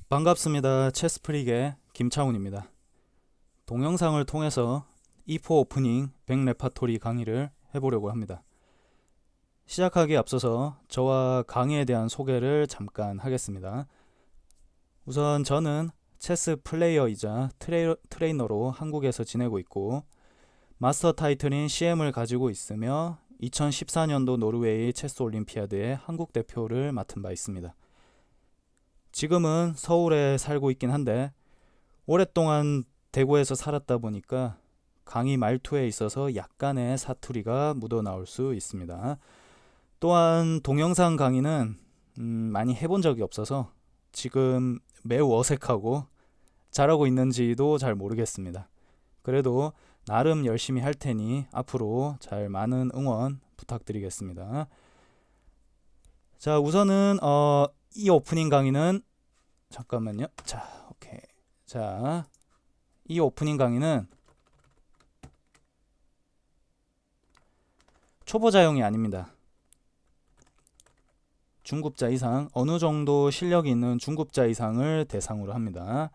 반갑습니다. 체스프릭의 김창훈입니다. 동영상을 통해서 E4 오프닝 100 레파토리 강의를 해보려고 합니다. 시작하기에 앞서서 저와 강의에 대한 소개를 잠깐 하겠습니다. 우선 저는 체스 플레이어이자 트레이너로 한국에서 지내고 있고, 마스터 타이틀인 CM을 가지고 있으며 2014년도 노르웨이 체스 올림피아드의 한국 대표를 맡은 바 있습니다. 지금은 서울에 살고 있긴 한데 오랫동안 대구에서 살았다 보니까 강의 말투에 있어서 약간의 사투리가 묻어나올 수 있습니다. 또한 동영상 강의는 많이 해본 적이 없어서 지금 매우 어색하고 잘하고 있는지도 잘 모르겠습니다. 그래도 나름 열심히 할 테니 앞으로 잘 많은 응원 부탁드리겠습니다. 자, 우선은 이 오프닝 강의는 잠깐만요. 자, 오케이. 자, 이 오프닝 강의는 초보자용이 아닙니다. 중급자 이상, 어느 정도 실력이 있는 중급자 이상을 대상으로 합니다.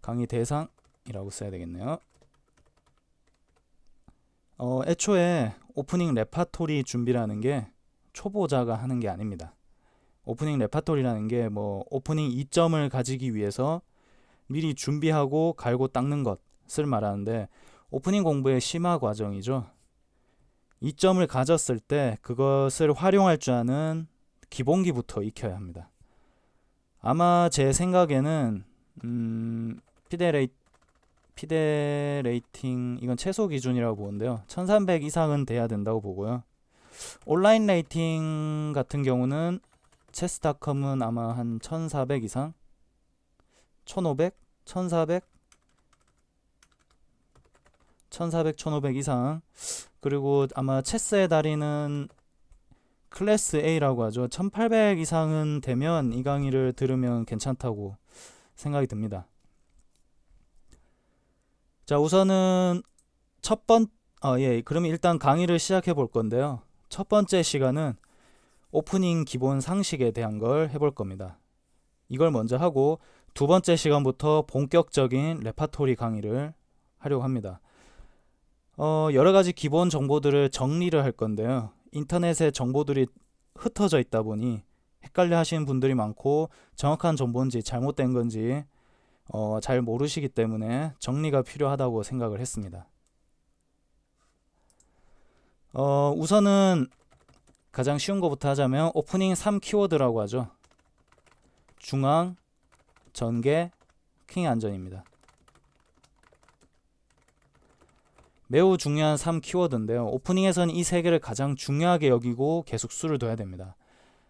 강의 대상이라고 써야 되겠네요. 애초에 오프닝 레파토리 준비라는 게 초보자가 하는 게 아닙니다. 오프닝 레파토리라는 게 오프닝 2점을 가지기 위해서 미리 준비하고 갈고 닦는 것을 말하는데, 오프닝 공부의 심화 과정이죠. 2점을 가졌을 때 그것을 활용할 줄 아는 기본기부터 익혀야 합니다. 아마 제 생각에는 피데 레이팅, 이건 최소 기준이라고 보는데요. 1300 이상은 돼야 된다고 보고요. 온라인 레이팅 같은 경우는 체스닷컴은 아마 한 1400 이상? 1500? 1400? 1400, 1500 이상. 그리고 아마 체스의 달인은 클래스 A라고 하죠. 1800 이상은 되면 이 강의를 들으면 괜찮다고 생각이 듭니다. 자, 우선은 그럼 일단 강의를 시작해 볼 건데요. 첫 번째 시간은 오프닝 기본 상식에 대한 걸 해볼 겁니다. 이걸 먼저 하고 두 번째 시간부터 본격적인 레파토리 강의를 하려고 합니다. 여러 가지 기본 정보들을 정리를 할 건데요. 인터넷에 정보들이 흩어져 있다 보니 헷갈려 하시는 분들이 많고, 정확한 정보인지 잘못된 건지 잘 모르시기 때문에 정리가 필요하다고 생각을 했습니다. 우선은 가장 쉬운 것부터 하자면 오프닝 3 키워드라고 하죠. 중앙, 전개, 킹 안전입니다. 매우 중요한 3 키워드인데요. 오프닝에서는 이 세 개를 가장 중요하게 여기고 계속 수를 둬야 됩니다.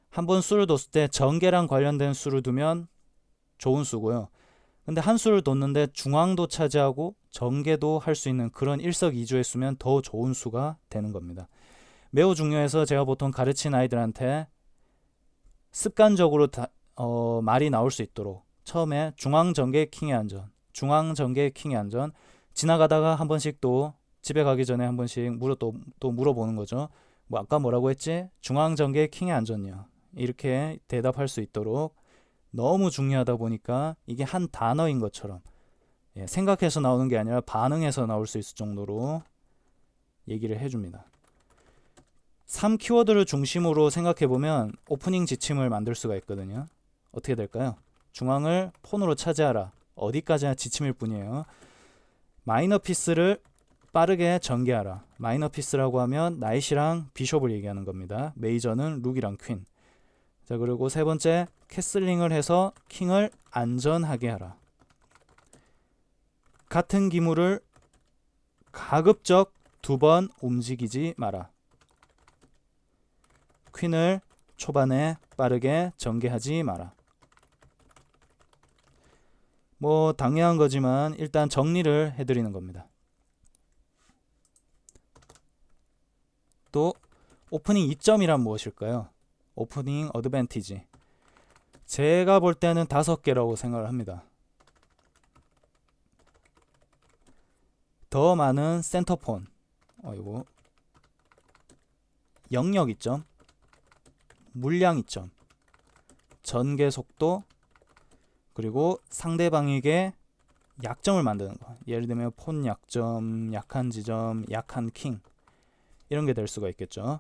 한번 수를 뒀을 때 전개랑 관련된 수를 두면 좋은 수고요. 근데 한 수를 뒀는데 중앙도 차지하고 전개도 할 수 있는 그런 일석이조의 수면 더 좋은 수가 되는 겁니다. 매우 중요해서 제가 보통 가르친 아이들한테 습관적으로 말이 나올 수 있도록 처음에 중앙 전개 킹의 안전, 중앙 전개 킹의 안전, 지나가다가 한 번씩 또 집에 가기 전에 한 번씩 또 물어보는 거죠. 아까 뭐라고 했지? 중앙 전개 킹의 안전이요. 이렇게 대답할 수 있도록 너무 중요하다 보니까 이게 한 단어인 것처럼 생각해서 나오는 게 아니라 반응해서 나올 수 있을 정도로 얘기를 해줍니다. 3 키워드를 중심으로 생각해보면 오프닝 지침을 만들 수가 있거든요. 어떻게 될까요? 중앙을 폰으로 차지하라. 어디까지나 지침일 뿐이에요. 마이너 피스를 빠르게 전개하라. 마이너 피스라고 하면 나이시랑 비숍을 얘기하는 겁니다. 메이저는 룩이랑 퀸. 자, 그리고 세 번째, 캐슬링을 해서 킹을 안전하게 하라. 같은 기물을 가급적 2번 움직이지 마라. 퀸을 초반에 빠르게 전개하지 마라. 당연한 거지만 일단 정리를 해드리는 겁니다. 또 오프닝 이점이란 무엇일까요? 오프닝 어드밴티지. 제가 볼 때는 5개라고 생각을 합니다. 더 많은 센터폰, 영역 이점, 물량 이점, 전개 속도, 그리고 상대방에게 약점을 만드는 거. 예를 들면 폰 약점, 약한 지점, 약한 킹 이런 게 될 수가 있겠죠.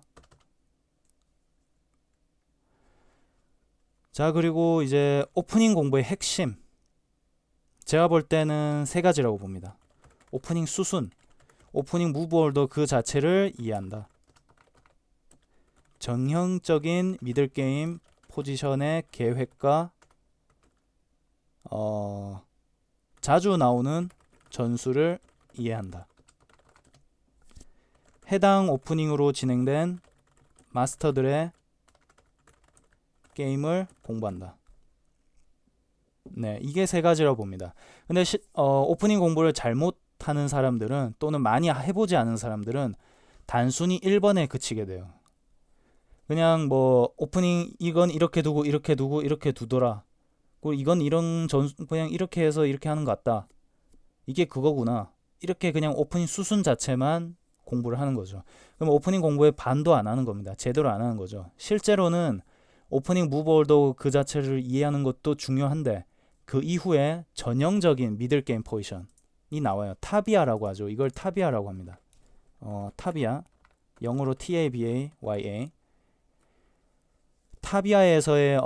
자, 그리고 이제 오프닝 공부의 핵심, 제가 볼 때는 세 가지라고 봅니다. 오프닝 수순, 오프닝 무브홀더 그 자체를 이해한다. 정형적인 미들게임 포지션의 계획과 자주 나오는 전술을 이해한다. 해당 오프닝으로 진행된 마스터들의 게임을 공부한다. 네, 이게 세 가지라고 봅니다. 근데 오프닝 공부를 잘못하는 사람들은, 또는 많이 해보지 않은 사람들은 단순히 1번에 그치게 돼요. 그냥 뭐 오프닝 이건 이렇게 두고 이렇게 두고 이렇게 두더라. 그리고 이건 이런 그냥 이렇게 해서 이렇게 하는 것 같다. 이게 그거구나. 이렇게 그냥 오프닝 수순 자체만 공부를 하는 거죠. 그럼 오프닝 공부에 반도 안 하는 겁니다. 제대로 안 하는 거죠. 실제로는 오프닝 무브홀더 그 자체를 이해하는 것도 중요한데, 그 이후에 전형적인 미들게임 포지션이 나와요. 타비아라고 하죠. 이걸 타비아라고 합니다. 타비아, 영어로 TABAYA. 타비아에서의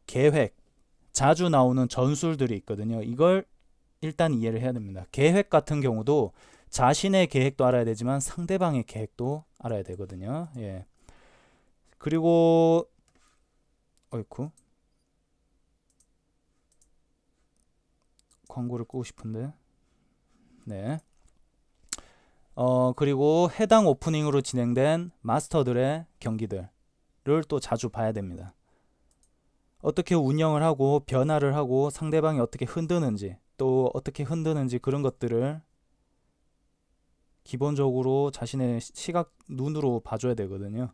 계획, 자주 나오는 전술들이 있거든요. 이걸 일단 이해를 해야 됩니다. 계획 같은 경우도 자신의 계획도 알아야 되지만 상대방의 계획도 알아야 되거든요. 예. 그리고 어이쿠, 광고를 끄고 싶은데. 네. 그리고 해당 오프닝으로 진행된 마스터들의 경기들을 또 자주 봐야 됩니다. 어떻게 운영을 하고 변화를 하고 상대방이 어떻게 흔드는지, 또 어떻게 흔드는지, 그런 것들을 기본적으로 자신의 시각 눈으로 봐줘야 되거든요.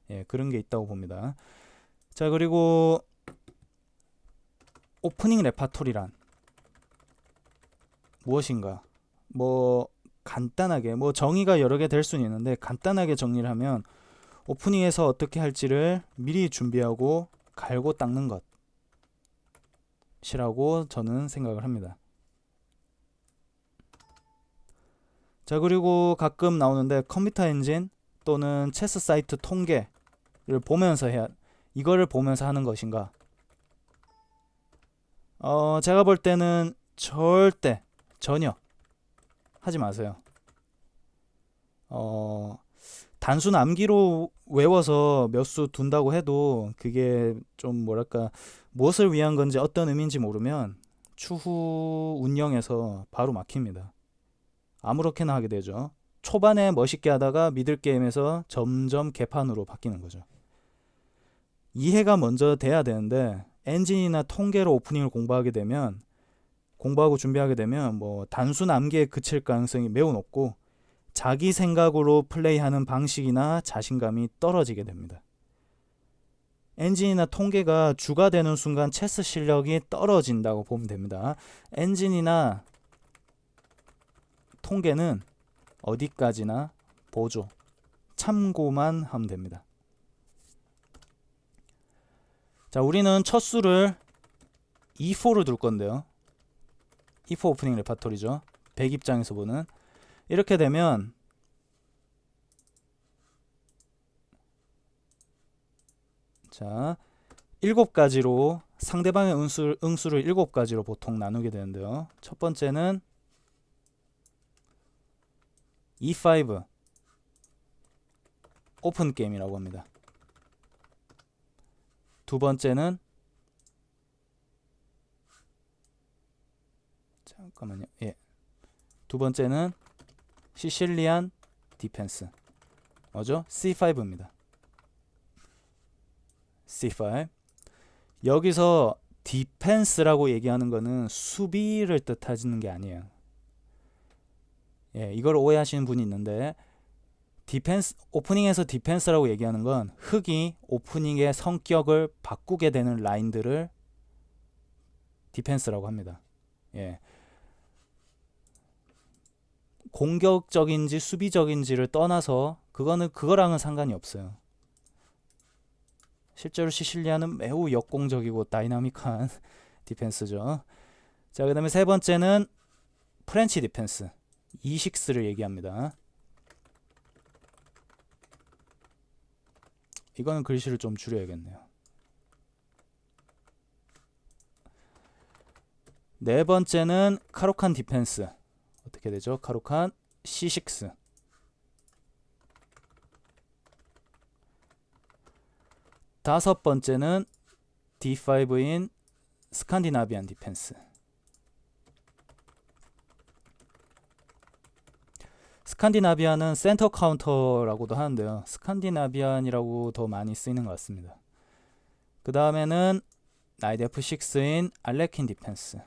예, 그런 게 있다고 봅니다. 자, 그리고 오프닝 레파토리란 무엇인가? 뭐 간단하게, 뭐 정의가 여러 개 될 수는 있는데 간단하게 정리를 하면, 오프닝에서 어떻게 할지를 미리 준비하고 갈고 닦는 것이라고 저는 생각을 합니다. 자, 그리고 가끔 나오는데 컴퓨터 엔진 또는 체스 사이트 통계를 보면서 이거를 보면서 하는 것인가? 제가 볼 때는 전혀 하지 마세요. 단순 암기로 외워서 몇 수 둔다고 해도 그게 좀 뭐랄까, 무엇을 위한 건지 어떤 의미인지 모르면 추후 운영에서 바로 막힙니다. 아무렇게나 하게 되죠. 초반에 멋있게 하다가 미들게임에서 점점 개판으로 바뀌는 거죠. 이해가 먼저 돼야 되는데, 엔진이나 통계로 오프닝을 공부하고 준비하게 되면 뭐 단순 암기에 그칠 가능성이 매우 높고, 자기 생각으로 플레이하는 방식이나 자신감이 떨어지게 됩니다. 엔진이나 통계가 주가 되는 순간 체스 실력이 떨어진다고 보면 됩니다. 엔진이나 통계는 어디까지나 보조, 참고만 하면 됩니다. 자, 우리는 첫 수를 E4로 둘 건데요. E4 오프닝 레파토리죠. 100 입장에서 보는. 이렇게 되면 자, 7가지로 상대방의 응수를 7가지로 보통 나누게 되는데요. 첫 번째는 E5 오픈 게임이라고 합니다. 두 번째는 잠깐만요. 예. 두 번째는 시실리안 디펜스. 뭐죠? C5입니다. C5. 여기서 디펜스라고 얘기하는 거는 수비를 뜻하는 게 아니에요. 예, 이걸 오해하시는 분이 있는데, 오프닝에서 디펜스라고 얘기하는 건 흑이 오프닝의 성격을 바꾸게 되는 라인들을 디펜스라고 합니다. 예. 공격적인지 수비적인지를 떠나서 그거랑은 상관이 없어요. 실제로 시실리아는 매우 역공적이고 다이나믹한 디펜스죠. 자, 그 다음에 세 번째는 프렌치 디펜스, E6를 얘기합니다. 이거는 글씨를 좀 줄여야겠네요. 네 번째는 카로칸 디펜스. 어떻게 되죠? 카로칸 C6. 다섯 번째는 D5인 스칸디나비안 디펜스. 스칸디나비안은 센터 카운터라고도 하는데요. 스칸디나비안이라고 더 많이 쓰이는 것 같습니다. 그 다음에는 나이트 F6인 알레킨 디펜스.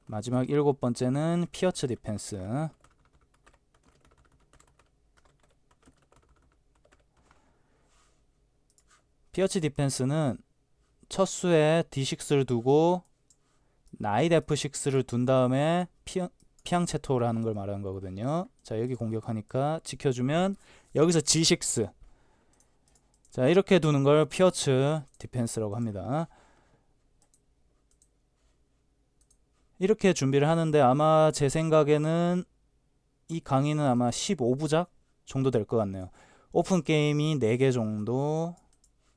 마지막 일곱 번째는 피어츠 디펜스. 피어츠 디펜스는 첫 수에 D6를 두고 나이트 F6를 둔 다음에 피앙체토를 하는 걸 말하는 거거든요. 자, 여기 공격하니까 지켜주면 여기서 G6. 자, 이렇게 두는 걸 피어츠 디펜스라고 합니다. 이렇게 준비를 하는데 아마 제 생각에는 이 강의는 아마 15부작 정도 될 것 같네요. 오픈 게임이 4개 정도,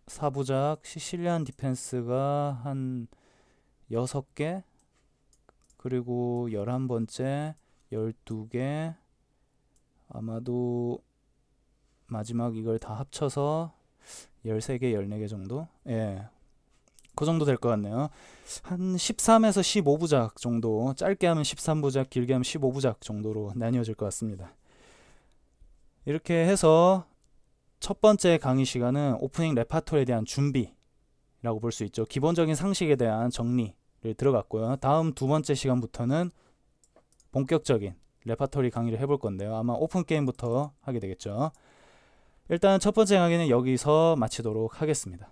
4부작, 시실리안 디펜스가 한 6개, 그리고 11번째 12개, 아마도 마지막 이걸 다 합쳐서 13개, 14개 정도? 예. 그 정도 될 것 같네요. 한 13에서 15부작 정도, 짧게 하면 13부작, 길게 하면 15부작 정도로 나뉘어질 것 같습니다. 이렇게 해서 첫 번째 강의 시간은 오프닝 레파토리에 대한 준비라고 볼 수 있죠. 기본적인 상식에 대한 정리를 들어갔고요. 다음 두 번째 시간부터는 본격적인 레파토리 강의를 해볼 건데요. 아마 오픈 게임부터 하게 되겠죠. 일단 첫 번째 강의는 여기서 마치도록 하겠습니다.